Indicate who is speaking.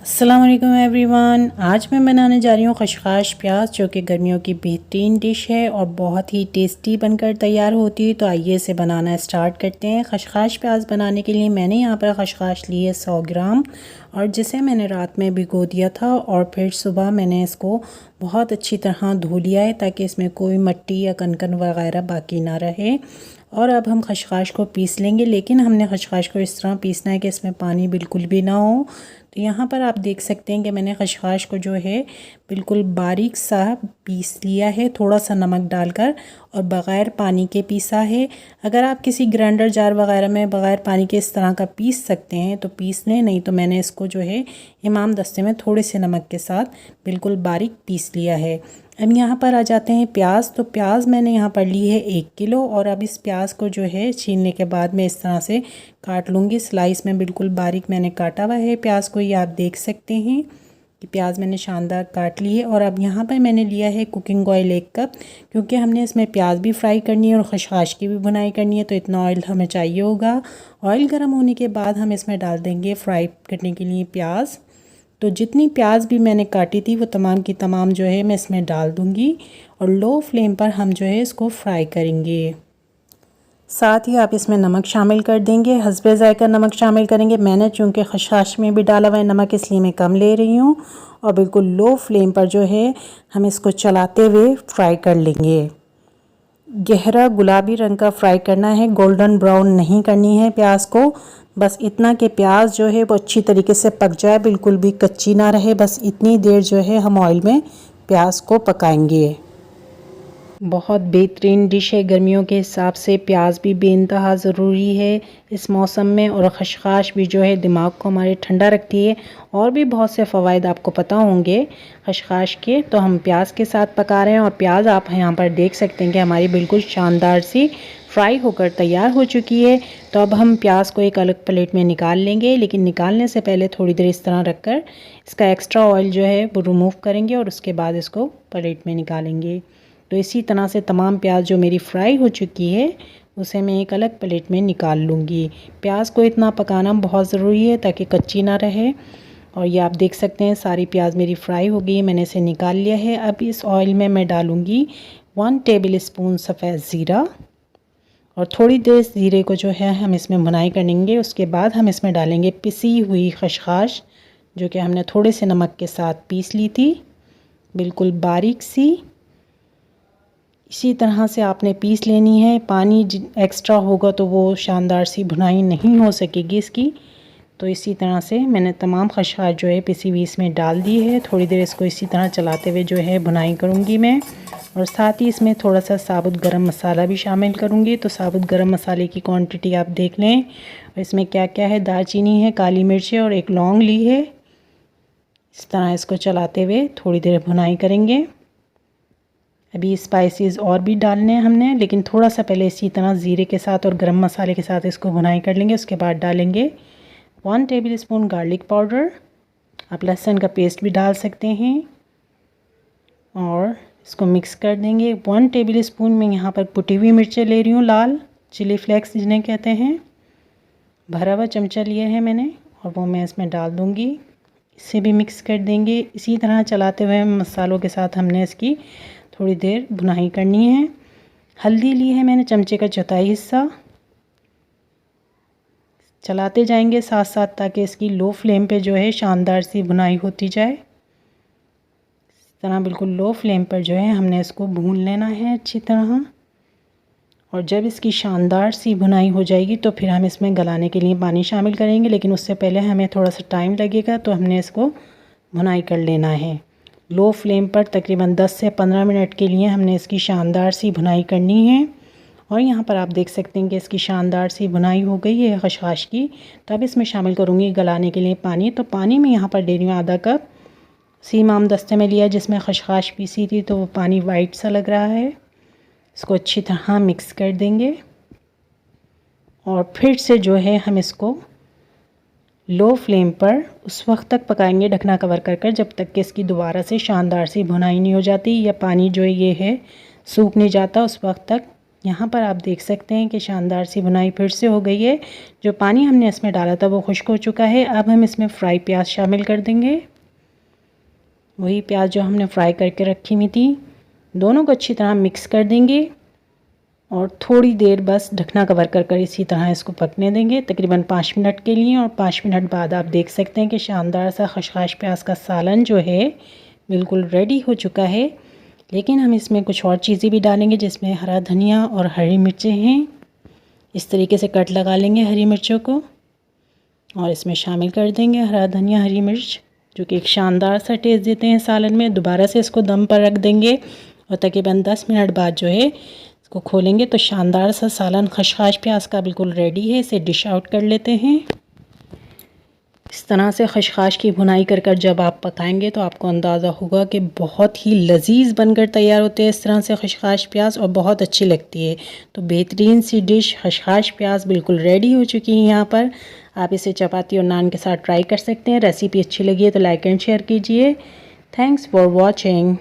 Speaker 1: अस्सलाम वालेकुम एवरीवन। आज मैं बनाने जा रही हूँ खशखाश प्याज, जो कि गर्मियों की बेहतरीन डिश है और बहुत ही टेस्टी बनकर तैयार होती है। तो आइए इसे बनाना स्टार्ट करते हैं। खशखाश प्याज बनाने के लिए मैंने यहाँ पर खशखाश ली है 100 ग्राम, और जिसे मैंने रात में भिगो दिया था और फिर सुबह मैंने इसको बहुत अच्छी तरह धो लिया है ताकि इसमें कोई मिट्टी या कनकन वगैरह बाकी ना रहे। और अब हम खशखाश को पीस लेंगे, लेकिन हमने खशखाश को इस तरह पीसना है कि इसमें पानी बिल्कुल भी ना हो। तो यहाँ पर आप देख सकते हैं कि मैंने खशखाश को जो है बिल्कुल बारीक सा पीस लिया है, थोड़ा सा नमक डालकर, और बग़ैर पानी के पीसा है। अगर आप किसी ग्राइंडर जार वगैरह में बग़ैर पानी के इस तरह का पीस सकते हैं तो पीस लें, नहीं तो मैंने इसको जो है इमाम दस्ते में थोड़े से नमक के साथ बिल्कुल बारीक पीस लिया है। अब यहाँ पर आ जाते हैं प्याज। तो प्याज मैंने यहाँ पर ली है 1 किलो, और अब इस प्याज को जो है छीलने के बाद मैं इस तरह से काट लूँगी। स्लाइस में बिल्कुल बारीक मैंने काटा हुआ है प्याज को, ये आप देख सकते हैं कि प्याज मैंने शानदार काट ली है। और अब यहाँ पर मैंने लिया है कुकिंग ऑयल 1 कप, क्योंकि हमने इसमें प्याज भी फ्राई करनी है और खशखाश की भी भुनाई करनी है, तो इतना ऑयल हमें चाहिए होगा। ऑयल गर्म होने के बाद हम इसमें डाल देंगे फ्राई करने के लिए प्याज। तो जितनी प्याज भी मैंने काटी थी वो तमाम की तमाम जो है मैं इसमें डाल दूँगी, और लो फ्लेम पर हम जो है इसको फ्राई करेंगे। साथ ही आप इसमें नमक शामिल कर देंगे, हस्बे ज़ायका नमक शामिल करेंगे। मैंने चूँकि खशखाश में भी डाला हुआ है नमक, इसलिए मैं कम ले रही हूँ। और बिल्कुल लो फ्लेम पर जो है हम इसको चलाते हुए फ्राई कर लेंगे। गहरा गुलाबी रंग का फ्राई करना है, गोल्डन ब्राउन नहीं करनी है प्याज को। बस इतना कि प्याज जो है वो अच्छी तरीके से पक जाए, बिल्कुल भी कच्ची ना रहे। बस इतनी देर जो है हम ऑयल में प्याज को पकाएंगे। बहुत बेहतरीन डिश है। गर्मियों के हिसाब से प्याज भी बेइंतहा ज़रूरी है इस मौसम में, और खशखाश भी जो है दिमाग को हमारे ठंडा रखती है। और भी बहुत से फ़वाइद आपको पता होंगे खशखाश के। तो हम प्याज के साथ पका रहे हैं, और प्याज आप यहाँ पर देख सकते हैं कि हमारी बिल्कुल शानदार सी फ्राई होकर तैयार हो चुकी है। तो अब हम प्याज को एक अलग प्लेट में निकाल लेंगे, लेकिन निकालने से पहले थोड़ी देर इस तरह रखकर इसका एक्स्ट्रा ऑयल जो है वो रिमूव करेंगे, और उसके बाद इसको प्लेट में निकालेंगे। तो इसी तरह से तमाम प्याज जो मेरी फ्राई हो चुकी है उसे मैं एक अलग प्लेट में निकाल लूँगी। प्याज को इतना पकाना बहुत ज़रूरी है ताकि कच्ची ना रहे। और ये आप देख सकते हैं सारी प्याज मेरी फ्राई हो गई है, मैंने इसे निकाल लिया है। अब इस ऑयल में मैं डालूँगी 1 टेबल स्पून सफ़ेद ज़ीरा, और थोड़ी देर ज़ीरे को जो है हम इसमें भुनाई करेंगे। उसके बाद हम इसमें डालेंगे पिसी हुई खशखाश, जो कि हमने थोड़े से नमक के साथ पीस ली थी, बिल्कुल बारीक सी। इसी तरह से आपने पीस लेनी है। पानी एक्स्ट्रा होगा तो वो शानदार सी भुनाई नहीं हो सकेगी इसकी। तो इसी तरह से मैंने तमाम खशखाश जो है पिसी हुई इसमें डाल दी है। थोड़ी देर इसको इसी तरह चलाते हुए जो है भुनाई करूँगी मैं, और साथ ही इसमें थोड़ा सा साबुत गरम मसाला भी शामिल करूँगी। तो साबुत गरम मसाले की क्वांटिटी आप देख लें, और इसमें क्या क्या है। दालचीनी है, काली मिर्च है, और एक लौंग ली है। इस तरह इसको चलाते हुए थोड़ी देर भुनाई करेंगे। अभी स्पाइसेस और भी डालने हैं हमने, लेकिन थोड़ा सा पहले इसी तरह ज़ीरे के साथ और गरम मसाले के साथ इसको भुनाई कर लेंगे। उसके बाद डालेंगे 1 टेबल स्पून गार्लिक पाउडर। आप लहसुन का पेस्ट भी डाल सकते हैं, और इसको मिक्स कर देंगे। 1 टेबल स्पून में यहाँ पर कुटी हुई मिर्चें ले रही हूँ, लाल चिली फ्लेक्स जिन्हें कहते हैं। भरा हुआ चमचा लिया है मैंने, और वो मैं इसमें डाल दूँगी। इसे भी मिक्स कर देंगे। इसी तरह चलाते हुए मसालों के साथ हमने इसकी थोड़ी देर भुनाई करनी है। हल्दी ली है मैंने चमचे का चौथाई हिस्सा। चलाते जाएंगे साथ साथ ताकि इसकी लो फ्लेम पे जो है शानदार सी भुनाई होती जाए। इस तरह बिल्कुल लो फ्लेम पर जो है हमने इसको भून लेना है अच्छी तरह। और जब इसकी शानदार सी भुनाई हो जाएगी तो फिर हम इसमें गलाने के लिए पानी शामिल करेंगे, लेकिन उससे पहले हमें थोड़ा सा टाइम लगेगा, तो हमने इसको भुनाई कर लेना है। लो फ्लेम पर तकरीबन 10 से 15 मिनट के लिए हमने इसकी शानदार सी भुनाई करनी है। और यहाँ पर आप देख सकते हैं कि इसकी शानदार सी भुनाई हो गई है खशखाश की। तो अब इसमें शामिल करूँगी गलाने के लिए पानी। तो पानी में यहाँ पर ले रही हूँ आधा कप। सीमाम दस्ते में लिया जिसमें खशखाश पीसी थी, तो वो पानी वाइट सा लग रहा है। इसको अच्छी तरह मिक्स कर देंगे, और फिर से जो है हम इसको लो फ्लेम पर उस वक्त तक पकाएंगे ढकना कवर कर कर, जब तक कि इसकी दोबारा से शानदार सी भुनाई नहीं हो जाती, या पानी जो ये है सूख नहीं जाता, उस वक्त तक यहाँ पर आप देख सकते हैं कि शानदार सी भुनाई फिर से हो गई है। जो पानी हमने इसमें डाला था वो खुश्क हो चुका है। अब हम इसमें फ्राई प्याज शामिल कर देंगे। वही प्याज जो हमने फ्राई करके रखी हुई थी, दोनों को अच्छी तरह मिक्स कर देंगे और थोड़ी देर बस ढकना कवर कर कर इसी तरह इसको पकने देंगे, तकरीबन 5 मिनट के लिए। और 5 मिनट बाद आप देख सकते हैं कि शानदार सा खशखाश प्याज का सालन जो है बिल्कुल रेडी हो चुका है। लेकिन हम इसमें कुछ और चीज़ें भी डालेंगे, जिसमें हरा धनिया और हरी मिर्चें हैं। इस तरीके से कट लगा लेंगे हरी मिर्चों को और इसमें शामिल कर देंगे हरा धनिया, हरी मिर्च, जो कि एक शानदार सा टेस्ट देते हैं सालन में। दोबारा से इसको दम पर रख देंगे और तकरीबन 10 मिनट बाद जो है इसको खोलेंगे तो शानदार सा सालन खशखाश प्याज का बिल्कुल रेडी है। इसे डिश आउट कर लेते हैं। इस तरह से खशखाश की भुनाई कर कर जब आप पकाएंगे तो आपको अंदाज़ा होगा कि बहुत ही लजीज बनकर तैयार होते हैं इस तरह से खशखाश प्याज, और बहुत अच्छी लगती है। तो बेहतरीन सी डिश खशखाश प्याज बिल्कुल रेडी हो चुकी है। यहाँ पर आप इसे चपाती और नान के साथ ट्राई कर सकते हैं। रेसिपी अच्छी लगी है तो लाइक एंड शेयर कीजिए। Thanks for watching.